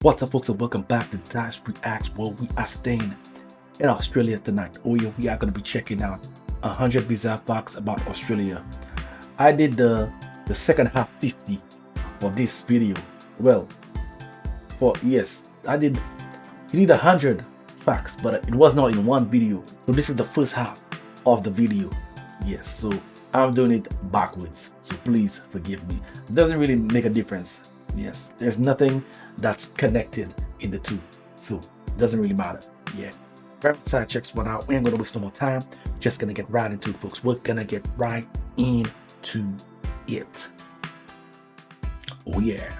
What's up, folks, and welcome back to Dyce Reacts, where we are staying in Australia tonight. Oh yeah, we are going to be checking out 100 bizarre facts about Australia. I did the second half 50 of this video. Well, you did 100 facts, but it was not in one video. So this is the first half of the video. Yes, so I'm doing it backwards. So please forgive me. It doesn't really make a difference. Yes, there's nothing that's connected in the two, so it doesn't really matter. Yeah, right side checks one out. We ain't gonna waste no more time. Just gonna get right into it, folks. We're gonna get right into it. Oh yeah.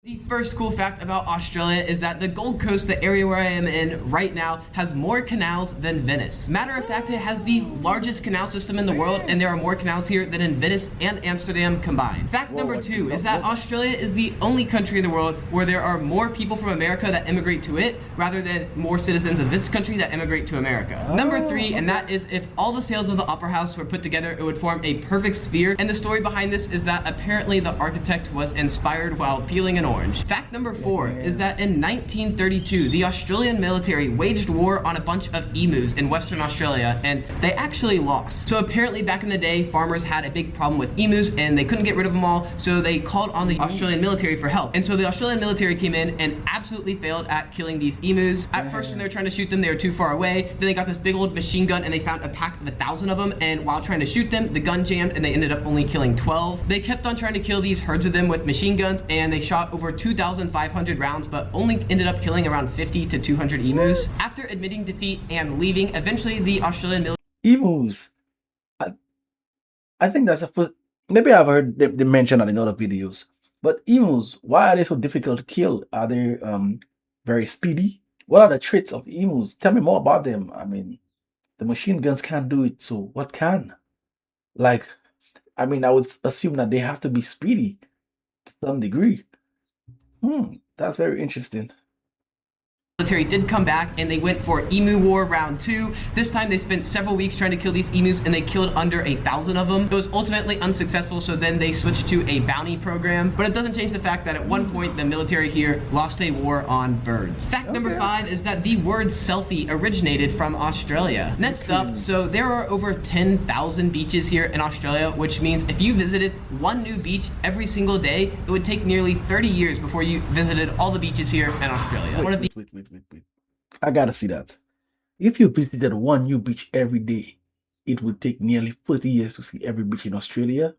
The first cool fact about Australia is that the Gold Coast, the area where I am in right now, has more canals than Venice. Matter of fact, it has the largest canal system in the world, and there are more canals here than in Venice and Amsterdam combined. Fact number 2 is that Australia is the only country in the world where there are more people from America that immigrate to it, rather than more citizens of this country that immigrate to America. Number 3, and that is if all the sails of the Opera House were put together, it would form a perfect sphere, and the story behind this is that apparently the architect was inspired while peeling an orange. Fact number 4 is that in 1932, the Australian military waged war on a bunch of emus in Western Australia, and they actually lost. So apparently back in the day, farmers had a big problem with emus and they couldn't get rid of them all, so they called on the Australian military for help. And so the Australian military came in and absolutely failed at killing these emus. At first, when they were trying to shoot them, they were too far away. Then they got this big old machine gun and they found a pack of 1,000 of them, and while trying to shoot them, the gun jammed and they ended up only killing 12. They kept on trying to kill these herds of them with machine guns, and they shot over 2,500 rounds, but only ended up killing around 50 to 200 emus. After admitting defeat and leaving, eventually the Australian military... Emus. I think that's a first. Maybe I've heard them mention that in other videos. But emus, why are they so difficult to kill? Are they very speedy? What are the traits of emus? Tell me more about them. I mean, the machine guns can't do it, so what can? Like, I mean, I would assume that they have to be speedy to some degree. That's very interesting. Military did come back and they went for Emu War Round 2. This time they spent several weeks trying to kill these emus and they killed under 1,000 of them. It was ultimately unsuccessful, so then they switched to a bounty program. But it doesn't change the fact that at one point the military here lost a war on birds. Fact number 5 is that the word selfie originated from Australia. Next up, so there are over 10,000 beaches here in Australia, which means if you visited one new beach every single day, it would take nearly 30 years before you visited all the beaches here in Australia. Wait. I gotta see that. If you visited one new beach every day, it would take nearly 40 years to see every beach in Australia.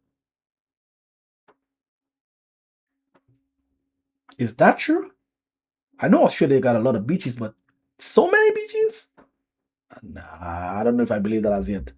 Is that true? I know Australia got a lot of beaches, but so many beaches? Nah, I don't know if I believe that as yet.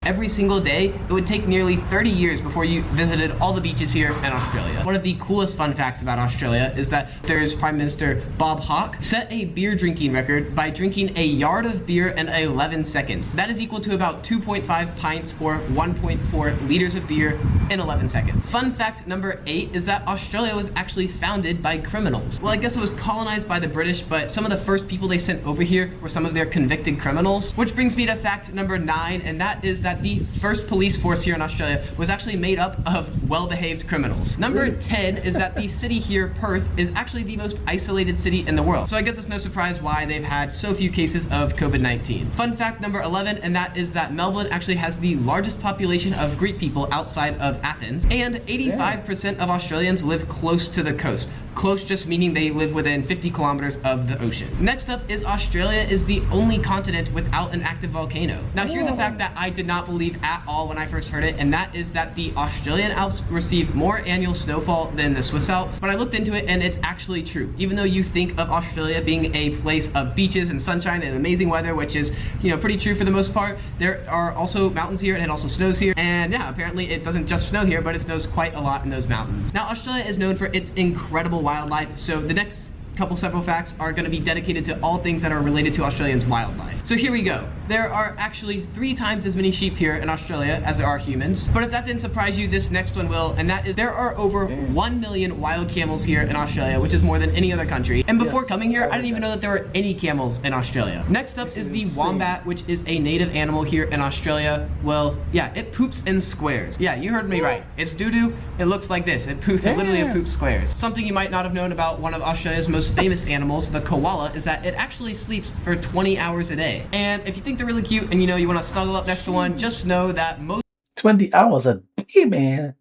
Every single day, it would take nearly 30 years before you visited all the beaches here in Australia. One of the coolest fun facts about Australia is that there's Prime Minister Bob Hawke set a beer drinking record by drinking a yard of beer in 11 seconds. That is equal to about 2.5 pints or 1.4 liters of beer in 11 seconds. Fun fact number 8 is that Australia was actually founded by criminals. Well, I guess it was colonized by the British, but some of the first people they sent over here were some of their convicted criminals. Which brings me to fact number 9, and that is that the first police force here in Australia was actually made up of well-behaved criminals. Number 10 is that the city here, Perth, is actually the most isolated city in the world. So I guess it's no surprise why they've had so few cases of COVID-19. Fun fact number 11, and that is that Melbourne actually has the largest population of Greek people outside of Athens, and 85% of Australians live close to the coast. Close just meaning they live within 50 kilometers of the ocean. Next up is Australia is the only continent without an active volcano. Now here's a fact that I did not believe at all when I first heard it, and that is that the Australian Alps receive more annual snowfall than the Swiss Alps. But I looked into it and it's actually true. Even though you think of Australia being a place of beaches and sunshine and amazing weather, which is, you know, pretty true for the most part, there are also mountains here and it also snows here. And yeah, apparently it doesn't just snow here, but it snows quite a lot in those mountains. Now Australia is known for its incredible wildlife, so the next several facts are going to be dedicated to all things that are related to Australians' wildlife. So here we go. there are actually 3 times as many sheep here in Australia as there are humans. But if that didn't surprise you, this next one will, and that is there are over 1 million wild camels here in Australia, which is more than any other country. And before coming here, I didn't even know that there were any camels in Australia. Next up is the wombat, which is a native animal here in Australia. Well, yeah, it poops in squares. Yeah, you heard me right. It's doo-doo. It looks like this. It poops squares. Something you might not have known about one of Australia's most famous animals, the koala, is that it actually sleeps for 20 hours a day. And if you think they're really cute and you want to snuggle up next to one, just know that most 20 hours a day, man.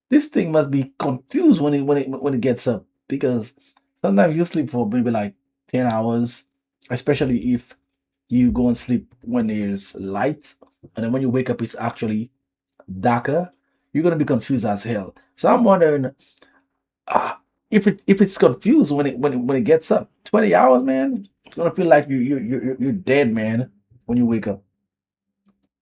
This thing must be confused when it gets up, because sometimes you sleep for maybe like 10 hours, especially if you go and sleep when there's light, and then when you wake up it's actually darker. You're gonna be confused as hell. So I'm wondering if it's confused when it gets up. 20 hours, man. It's gonna feel like you're dead, man, when you wake up.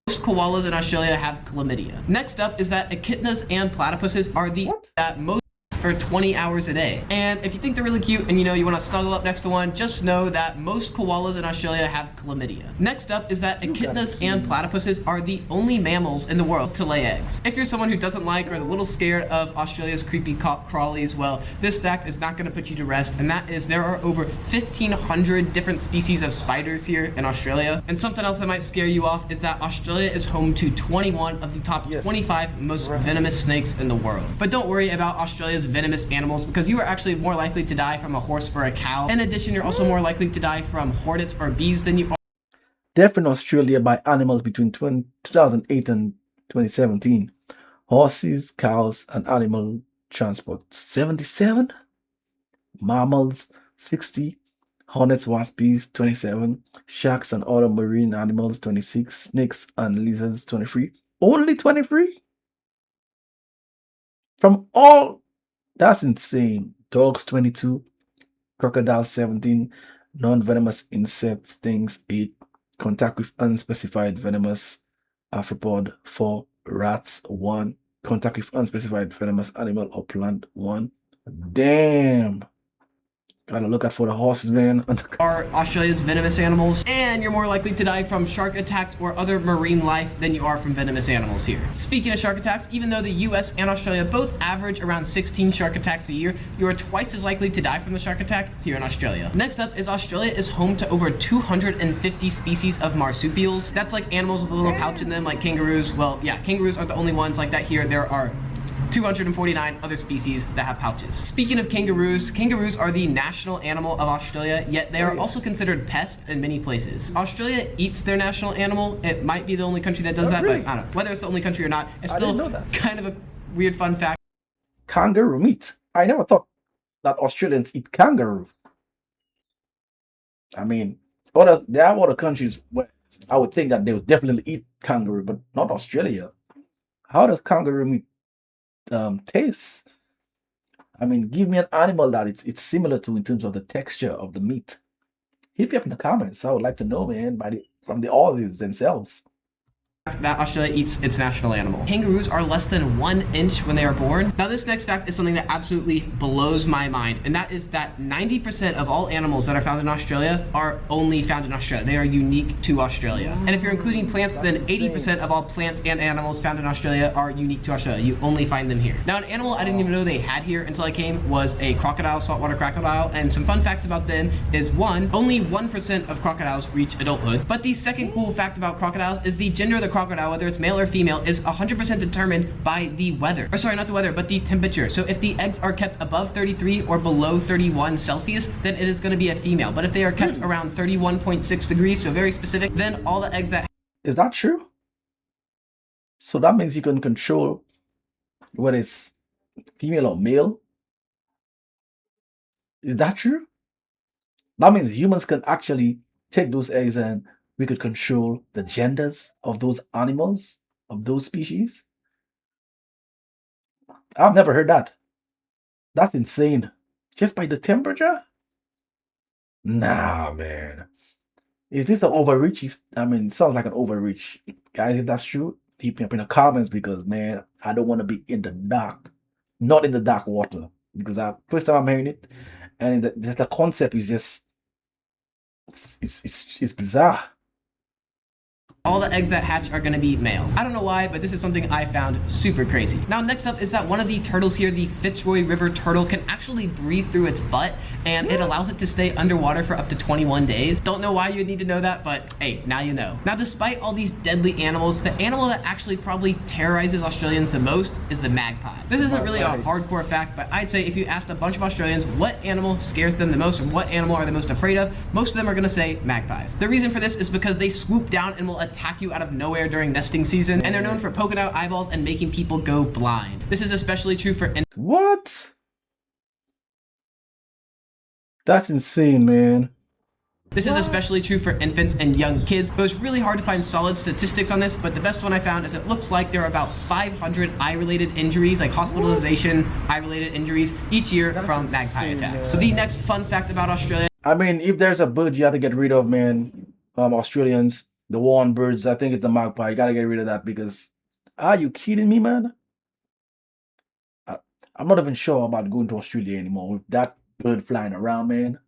Most koalas in Australia have chlamydia. Next up is that echidnas and platypuses are the that most for 20 hours a day. And if you think they're really cute and you want to snuggle up next to one, just know that most koalas in Australia have chlamydia. Next up is that echidnas and platypuses are the only mammals in the world to lay eggs. If you're someone who doesn't like or is a little scared of Australia's creepy crawlies, well, this fact is not going to put you to rest, and that is there are over 1,500 different species of spiders here in Australia. And something else that might scare you off is that Australia is home to 21 of the top 25 most venomous snakes in the world. But don't worry about Australia's venomous animals, because you are actually more likely to die from a horse or a cow. In addition, you're also more likely to die from hornets or bees than you are Death in Australia by animals between 2008 and 2017. Horses, cows, and animal transport 77. Mammals 60. Hornets, wasps, bees 27. Sharks and other marine animals 26. Snakes and lizards 23. Only 23? From all. That's insane. Dogs 22, crocodiles 17, non-venomous insect stings 8, contact with unspecified venomous arthropod 4, rats 1, contact with unspecified venomous animal or plant 1. Damn. Gotta look out for the horses, man. are Australia's venomous animals, and you're more likely to die from shark attacks or other marine life than you are from venomous animals here. Speaking of shark attacks, even though the US and Australia both average around 16 shark attacks a year, you are twice as likely to die from the shark attack here in Australia. Next up is Australia is home to over 250 species of marsupials. That's like animals with a little pouch in them, like kangaroos. Well, yeah, kangaroos aren't the only ones like that here. There are 249 other species that have pouches. Speaking of kangaroos, kangaroos are the national animal of Australia, yet they are also considered pests in many places. Australia eats their national animal. It might be the only country that does that, but I don't know. Whether it's the only country or not, it's still kind of a weird fun fact. Kangaroo meat. I never thought that Australians eat kangaroo. I mean, there are other countries where I would think that they would definitely eat kangaroo, but not Australia. How does kangaroo meat taste? I mean, give me an animal that it's similar to in terms of the texture of the meat. Hit me up in the comments. I would like to know, man, from the audience themselves. That Australia eats its national animal. Kangaroos are less than 1 inch when they are born. Now this next fact is something that absolutely blows my mind, and that is that 90% of all animals that are found in Australia are only found in Australia. They are unique to Australia. And if you're including plants, then 80% of all plants and animals found in Australia are unique to Australia. You only find them here. Now an animal I didn't even know they had here until I came was a crocodile, saltwater crocodile, and some fun facts about them is one, only 1% of crocodiles reach adulthood. But the second cool fact about crocodiles is the gender of the crocodile, whether it's male or female, is 100% determined by the weather. Or sorry, not the weather, but the temperature. So if the eggs are kept above 33 or below 31 Celsius, then it is going to be a female. But if they are kept around 31.6 degrees, so very specific, then all the eggs that... Is that true? So that means you can control whether it's female or male? Is that true? That means humans can actually take those eggs and we could control the genders of those animals, of those species. I've never heard that. That's insane. Just by the temperature? Nah, man. Is this an overreach? I mean, it sounds like an overreach. Guys, if that's true, hit me up in the comments, because, man, I don't want to be in the dark. Not in the dark water. Because first time I'm hearing it, and the concept is just... It's bizarre. All the eggs that hatch are gonna be male. I don't know why, but this is something I found super crazy. Now, next up is that one of the turtles here, the Fitzroy River turtle, can actually breathe through its butt, and it allows it to stay underwater for up to 21 days. Don't know why you'd need to know that, but hey, now you know. Now, despite all these deadly animals, the animal that actually probably terrorizes Australians the most is the magpie. This isn't really a hardcore fact, but I'd say if you asked a bunch of Australians what animal scares them the most or what animal are they most afraid of, most of them are gonna say magpies. The reason for this is because they swoop down and will attack you out of nowhere during nesting season, and they're known for poking out eyeballs and making people go blind. This is especially true for What? That's insane, man. This is especially true for infants and young kids. It was really hard to find solid statistics on this, but the best one I found is it looks like there are about 500 eye-related injuries, like hospitalization, eye-related injuries, each year from magpie attacks. So the next fun fact about Australia. I mean, if there's a bird you have to get rid of, man, Australians, the war on birds, I think it's the magpie. You gotta get rid of that because, are you kidding me, man? I'm not even sure about going to Australia anymore with that bird flying around, man.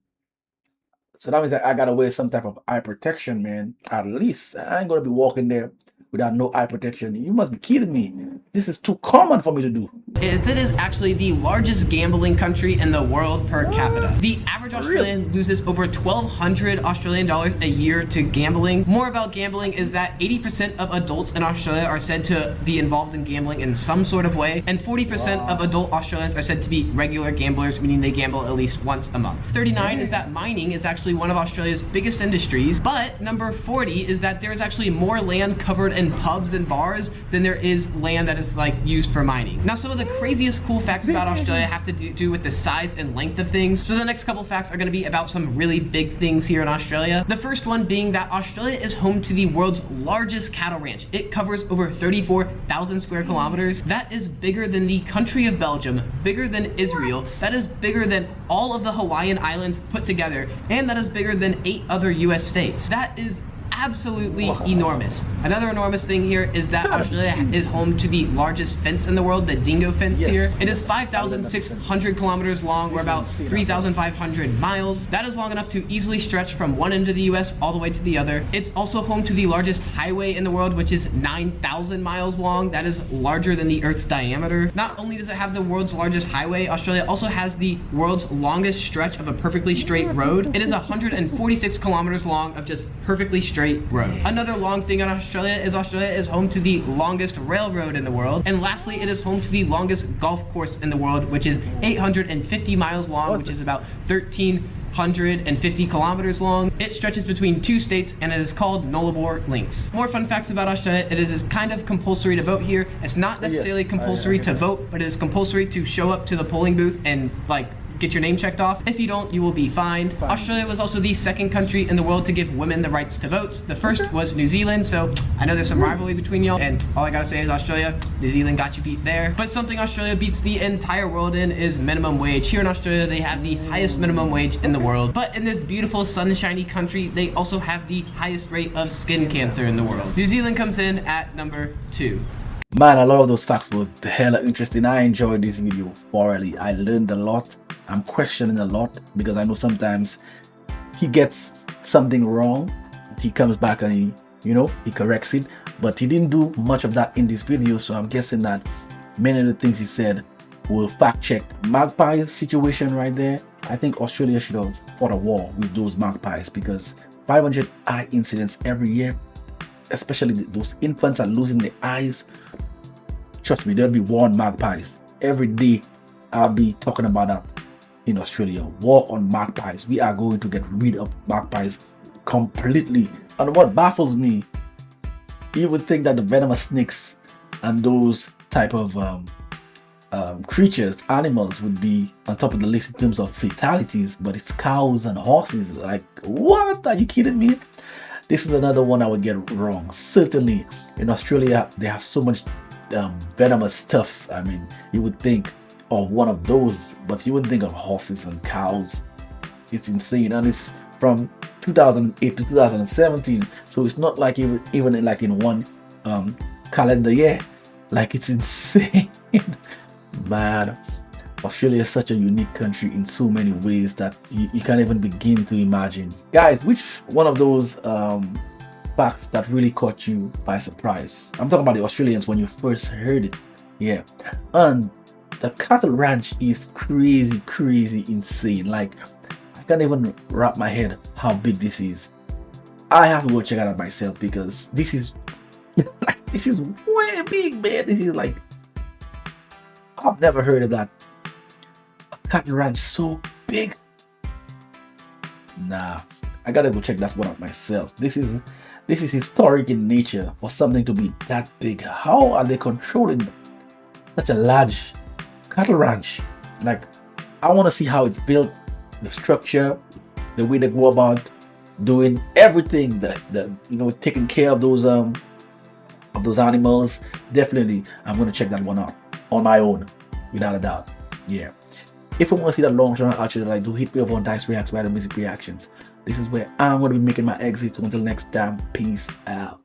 So that means I gotta wear some type of eye protection, man. At least I ain't gonna be walking there without no eye protection. You must be kidding me. This is too common for me to do. It is actually the largest gambling country in the world per capita. The average Australian loses over 1,200 Australian dollars a year to gambling. More about gambling is that 80% of adults in Australia are said to be involved in gambling in some sort of way, and 40% of adult Australians are said to be regular gamblers, meaning they gamble at least once a month. 39 is that mining is actually one of Australia's biggest industries, but number 40 is that there is actually more land covered in pubs and bars than there is land that is like used for mining. Now, some of the craziest cool facts about Australia have to do with the size and length of things. So the next couple facts are going to be about some really big things here in Australia. The first one being that Australia is home to the world's largest cattle ranch. It covers over 34,000 square kilometers. That is bigger than the country of Belgium, bigger than Israel. That is bigger than all of the Hawaiian Islands put together, and that is bigger than 8 other US states. That is absolutely enormous. Another enormous thing here is that Australia is home to the largest fence in the world, the dingo fence here. It is 5,600 kilometers long, or about 3,500 miles. That is long enough to easily stretch from one end of the US all the way to the other. It's also home to the largest highway in the world, which is 9,000 miles long. That is larger than the Earth's diameter. Not only does it have the world's largest highway, Australia also has the world's longest stretch of a perfectly straight road. It is 146 kilometers long of just perfectly straight road. Another long thing in Australia is home to the longest railroad in the world. And lastly, it is home to the longest golf course in the world, which is 850 miles long, which is about 1,350 kilometers long. It stretches between 2 states, and it is called Nullarbor Links. More fun facts about Australia: it is kind of compulsory to vote here. It's not necessarily compulsory to vote, but it is compulsory to show up to the polling booth and like get your name checked off. If you don't, you will be fined. Australia was also the second country in the world to give women the rights to vote. The first was New Zealand, so I know there's some rivalry between y'all, and all I gotta say is Australia, New Zealand got you beat there. But something Australia beats the entire world in is minimum wage. Here in Australia, they have the highest minimum wage in the world. But in this beautiful sunshiny country, they also have the highest rate of skin cancer in the world. New Zealand comes in at number 2. Man, a lot of those facts were the hell interesting. I enjoyed this video thoroughly. I learned a lot. I'm questioning a lot because I know sometimes he gets something wrong. He comes back and he corrects it, but he didn't do much of that in this video. So I'm guessing that many of the things he said were fact checked. Magpies situation right there. I think Australia should have fought a war with those magpies because 500 eye incidents every year, especially those infants are losing their eyes. Trust me, there'll be war on magpies. Every day I'll be talking about that in Australia. War on magpies. We are going to get rid of magpies completely. And what baffles me, you would think that the venomous snakes and those type of creatures, animals would be on top of the list in terms of fatalities, but it's cows and horses. Like, what? Are you kidding me? This is another one I would get wrong. Certainly in Australia, they have so much venomous stuff. I mean, you would think of one of those, but you wouldn't think of horses and cows. It's insane, and it's from 2008 to 2017, so it's not like even like in one calendar year. Like, it's insane. Man, Australia is such a unique country in so many ways that you can't even begin to imagine. Guys, which one of those facts that really caught you by surprise? I'm talking about the Australians when you first heard it. Yeah. And the cattle ranch is crazy, crazy insane. Like, I can't even wrap my head how big this is. I have to go check it out myself because this is this is way big, man. This is like, I've never heard of that. A cattle ranch so big. Nah, I gotta go check that one out myself. This is historic in nature for something to be that big. How are they controlling such a large cattle ranch? Like, I want to see how it's built, the structure, the way they go about doing everything, that you know, taking care of those animals. Definitely, I'm gonna check that one out on my own, without a doubt. Yeah. If you want to see that long channel, actually, like, do hit me up on Dyce Reacts by the Music Reactions. This is where I'm gonna be making my exit. Until next time, peace out.